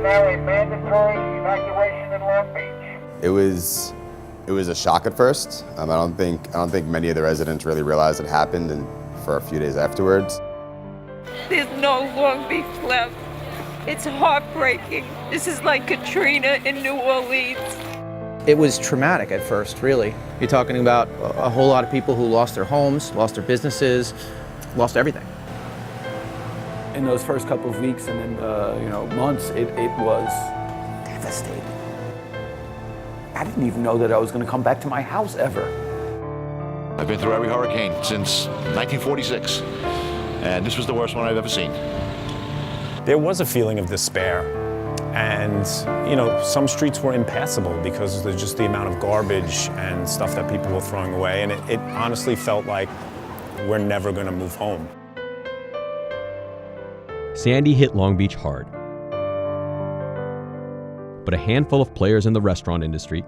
now a mandatory evacuation in Long Beach. It was a shock at first. I don't think many of the residents really realized it happened, and for a few days afterwards. There's no Long Beach left. It's heartbreaking. This is like Katrina in New Orleans. It was traumatic at first, really. You're talking about a whole lot of people who lost their homes, lost their businesses, lost everything. In those first couple of weeks and then months, it was devastating. I didn't even know that I was going to come back to my house ever. I've been through every hurricane since 1946, and this was the worst one I've ever seen. There was a feeling of despair, and some streets were impassable because there's just the amount of garbage and stuff that people were throwing away, and it honestly felt like we're never going to move home. Sandy hit Long Beach hard. But a handful of players in the restaurant industry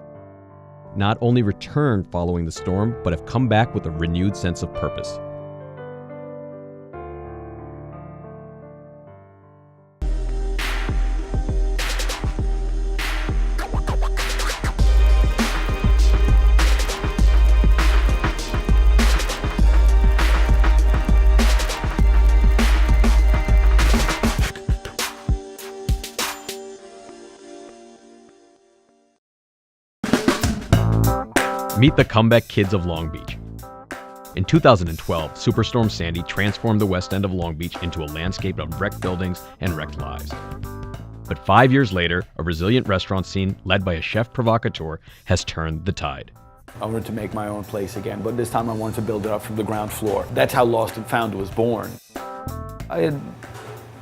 not only returned following the storm, but have come back with a renewed sense of purpose. Meet the comeback kids of Long Beach. In 2012, Superstorm Sandy transformed the west end of Long Beach into a landscape of wrecked buildings and wrecked lives. But 5 years later, a resilient restaurant scene led by a chef provocateur has turned the tide. I wanted to make my own place again, but this time I wanted to build it up from the ground floor. That's how Lost and Found was born. I had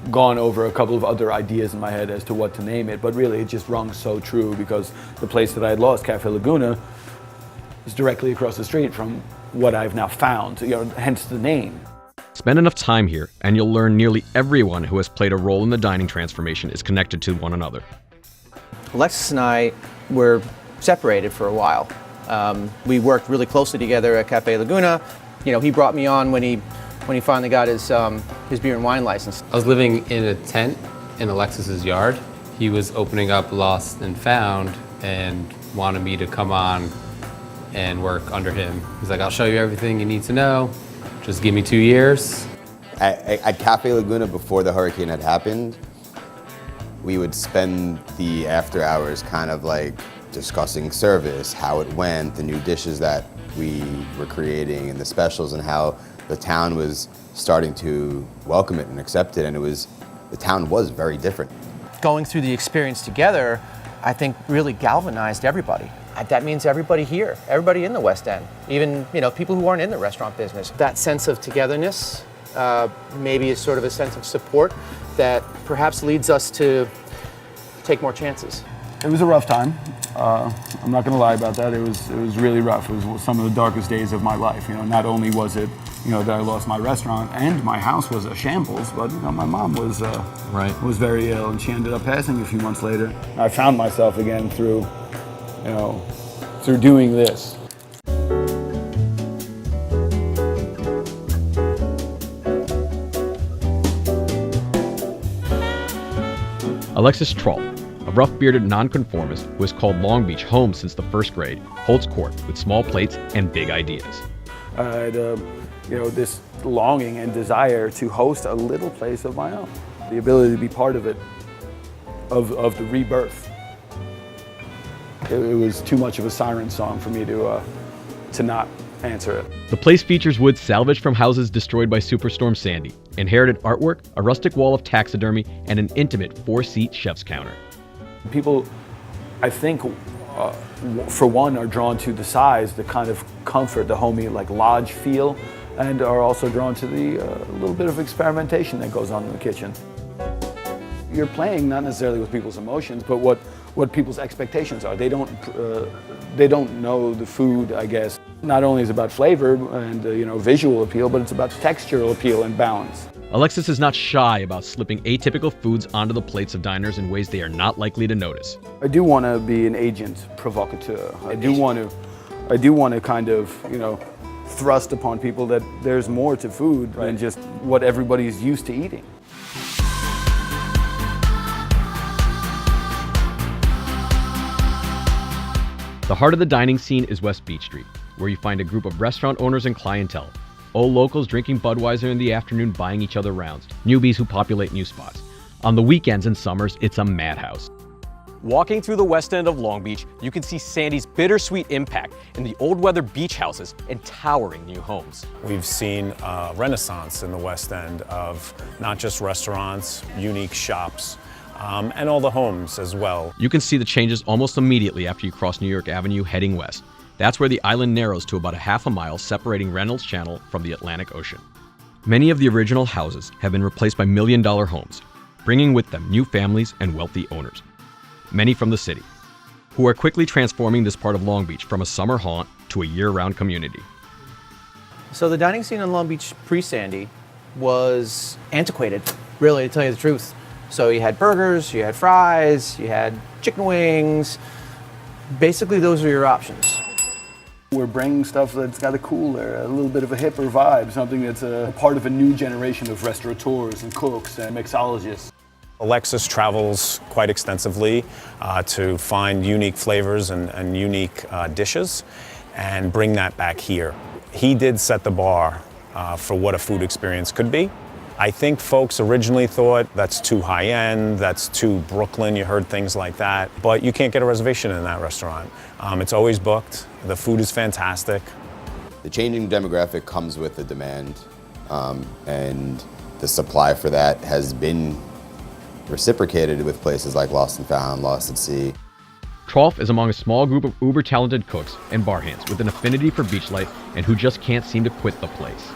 gone over a couple of other ideas in my head as to what to name it, but really it just rung so true because the place that I had lost, Cafe Laguna, is directly across the street from what I've now found, hence the name. Spend enough time here and you'll learn nearly everyone who has played a role in the dining transformation is connected to one another. Alexis and I were separated for a while. We worked really closely together at Cafe Laguna. He brought me on when he finally got his beer and wine license. I was living in a tent in Alexis's yard. He was opening up Lost and Found and wanted me to come on and work under him. He's like, I'll show you everything you need to know. Just give me 2 years. At Cafe Laguna, before the hurricane had happened, we would spend the after hours kind of like discussing service, how it went, the new dishes that we were creating, and the specials, and how the town was starting to welcome it and accept it, and the town was very different. Going through the experience together, I think really galvanized everybody. That means everybody here, everybody in the West End, even people who aren't in the restaurant business. That sense of togetherness maybe is sort of a sense of support that perhaps leads us to take more chances. It was a rough time. I'm not going to lie about that. It was really rough. It was some of the darkest days of my life. Not only was it that I lost my restaurant and my house was a shambles, but my mom was very ill, and she ended up passing a few months later. I found myself again through doing this. Alexis Troll, a rough-bearded nonconformist who has called Long Beach home since the first grade, holds court with small plates and big ideas. I had this longing and desire to host a little place of my own. The ability to be part of it, of the rebirth. It was too much of a siren song for me to not answer it. The place features wood salvaged from houses destroyed by Superstorm Sandy, inherited artwork, a rustic wall of taxidermy, and an intimate 4-seat chef's counter. People, I think, for one, are drawn to the size, the kind of comfort, the homey lodge feel, and are also drawn to the little bit of experimentation that goes on in the kitchen. You're playing not necessarily with people's emotions, but what people's expectations are. They don't know the food, I guess. Not only is it about flavor and visual appeal, but it's about textural appeal and balance. Alexis is not shy about slipping atypical foods onto the plates of diners in ways they are not likely to notice. I do want to be an agent provocateur. I do want to kind of thrust upon people that there's more to food than just what everybody's used to eating. The heart of the dining scene is West Beach Street, where you find a group of restaurant owners and clientele. Old locals drinking Budweiser in the afternoon, buying each other rounds. Newbies who populate new spots. On the weekends and summers, it's a madhouse. Walking through the west end of Long Beach, you can see Sandy's bittersweet impact in the old weather beach houses and towering new homes. We've seen a renaissance in the West End of not just restaurants, unique shops, and all the homes as well. You can see the changes almost immediately after you cross New York Avenue heading west. That's where the island narrows to about a half a mile, separating Reynolds Channel from the Atlantic Ocean. Many of the original houses have been replaced by million-dollar homes, bringing with them new families and wealthy owners, many from the city, who are quickly transforming this part of Long Beach from a summer haunt to a year-round community. So the dining scene in Long Beach pre-Sandy was antiquated, really, to tell you the truth. So you had burgers, you had fries, you had chicken wings. Basically, those are your options. We're bringing stuff that's got a cooler, a little bit of a hipper vibe, something that's a part of a new generation of restaurateurs and cooks and mixologists. Alexis travels quite extensively to find unique flavors and unique dishes and bring that back here. He did set the bar for what a food experience could be. I think folks originally thought that's too high-end, that's too Brooklyn, you heard things like that, but you can't get a reservation in that restaurant. It's always booked, the food is fantastic. The changing demographic comes with the demand, and the supply for that has been reciprocated with places like Lost and Found, Lost at Sea. Trough is among a small group of uber-talented cooks and bar hands with an affinity for beach life and who just can't seem to quit the place.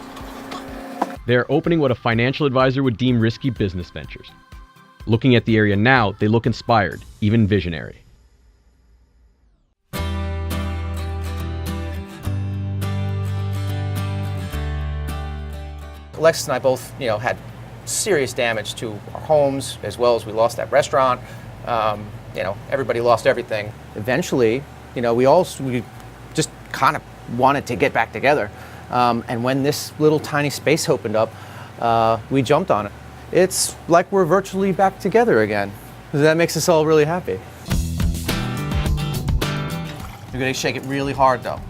They are opening what a financial advisor would deem risky business ventures. Looking at the area now, they look inspired, even visionary. Alexis and I both, had serious damage to our homes, as well as we lost that restaurant. Everybody lost everything. Eventually, we just kind of wanted to get back together. And when this little tiny space opened up, we jumped on it. It's like we're virtually back together again. That makes us all really happy. You're gonna shake it really hard though.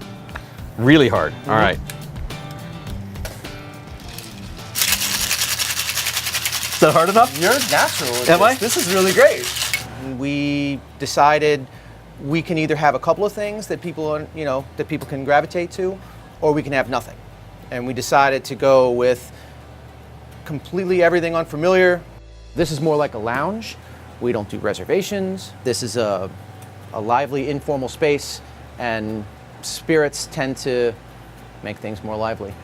Really hard. All right. Is that hard enough? You're natural. Am I? This is really great. We decided we can either have a couple of things that people can gravitate to, or we can have nothing. And we decided to go with completely everything unfamiliar. This is more like a lounge. We don't do reservations. This is a lively, informal space, and spirits tend to make things more lively.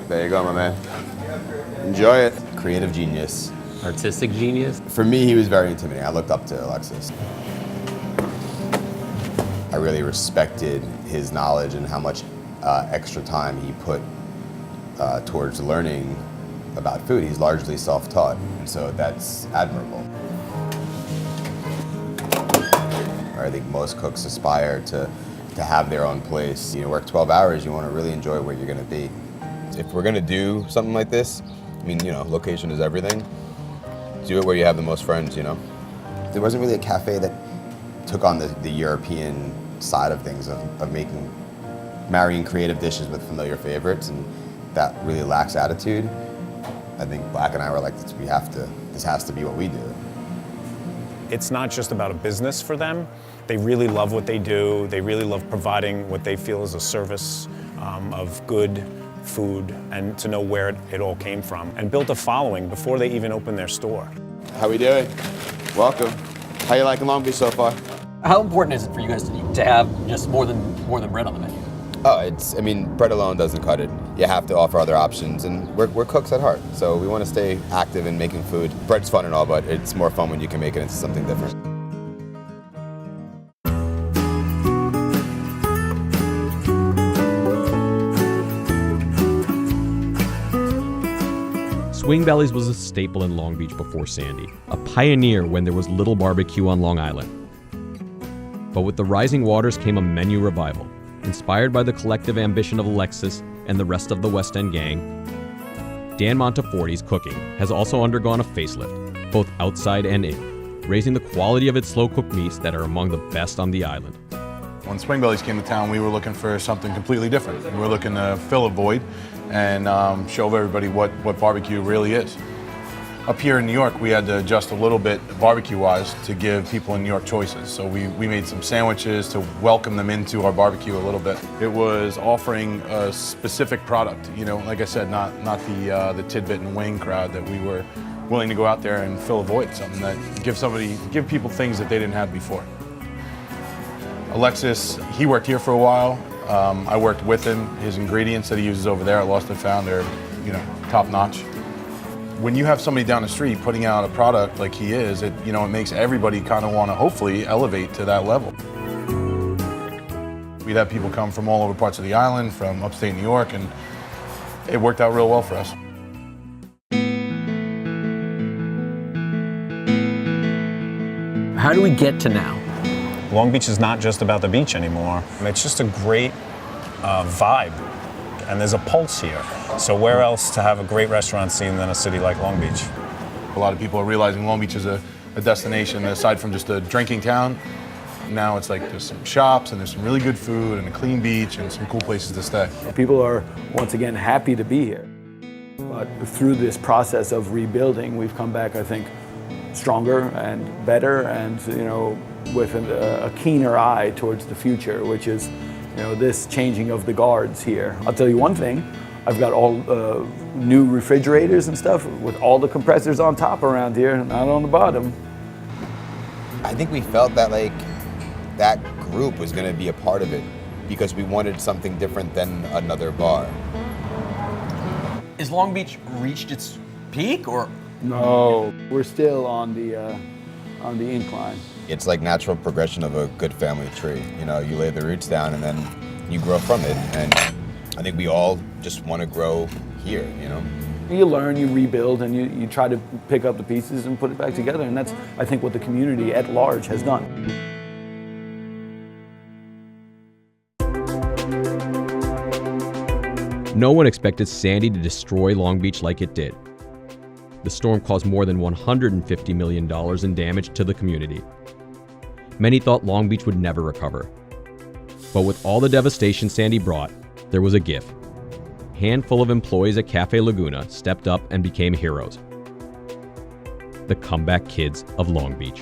There you go, my man. Enjoy it. Creative genius. Artistic genius. For me, he was very intimidating. I looked up to Alexis. I really respected his knowledge and how much extra time he put towards learning about food. He's largely self-taught, and so that's admirable. I think most cooks aspire to have their own place. Work 12 hours, you want to really enjoy where you're going to be. If we're going to do something like this, location is everything. Do it where you have the most friends, There wasn't really a cafe that took on the European side of things, of marrying creative dishes with familiar favorites, and that really lacks attitude. I think Black and I were like, this has to be what we do. It's not just about a business for them. They really love what they do. They really love providing what they feel is a service of good food, and to know where it all came from, and built a following before they even opened their store. How we doing? Welcome. How you liking Long Beach so far? How important is it for you guys to have just more than bread on the menu? Oh, bread alone doesn't cut it. You have to offer other options, and we're cooks at heart, so we want to stay active in making food. Bread's fun and all, but it's more fun when you can make it into something different. Swing Bellies was a staple in Long Beach before Sandy, a pioneer when there was little barbecue on Long Island. But with the rising waters came a menu revival, inspired by the collective ambition of Alexis and the rest of the West End gang Dan Monteforti's cooking has also undergone a facelift, both outside and in, raising the quality of its slow-cooked meats that are among the best on the island. When Spring Bellies came to town, we were looking for something completely different. We were looking to fill a void and show everybody what barbecue really is. Up here in New York, we had to adjust a little bit barbecue-wise to give people in New York choices. So we made some sandwiches to welcome them into our barbecue a little bit. It was offering a specific product, you know, like I said, not the tidbit and wing crowd that we were willing to go out there and fill a void, something that give people things that they didn't have before. Alexis, he worked here for a while. I worked with him. His ingredients that he uses over there at Lost and Found are, you know, top notch. When you have somebody down the street putting out a product like he is, it makes everybody kind of want to hopefully elevate to that level. We'd have people come from all over parts of the island, from upstate New York, and it worked out real well for us. How do we get to now? Long Beach is not just about the beach anymore. It's just a great vibe, and there's a pulse here. So where else to have a great restaurant scene than a city like Long Beach? A lot of people are realizing Long Beach is a destination aside from just a drinking town. Now it's like there's some shops and there's some really good food and a clean beach and some cool places to stay. People are, once again, happy to be here. But through this process of rebuilding, we've come back, I think, stronger and better, and with a keener eye towards the future, which is this changing of the guards here. I'll tell you one thing, I've got all new refrigerators and stuff with all the compressors on top around here, not on the bottom. I think we felt that that group was going to be a part of it because we wanted something different than another bar. Is Long Beach reached its peak, or? No, we're still on the incline. It's like natural progression of a good family tree. You lay the roots down and then you grow from it. And I think we all just want to grow here, You learn, you rebuild, and you try to pick up the pieces and put it back together. And that's, I think, what the community at large has done. No one expected Sandy to destroy Long Beach like it did. The storm caused more than $150 million in damage to the community. Many thought Long Beach would never recover. But with all the devastation Sandy brought, there was a gift. A handful of employees at Cafe Laguna stepped up and became heroes. The comeback kids of Long Beach.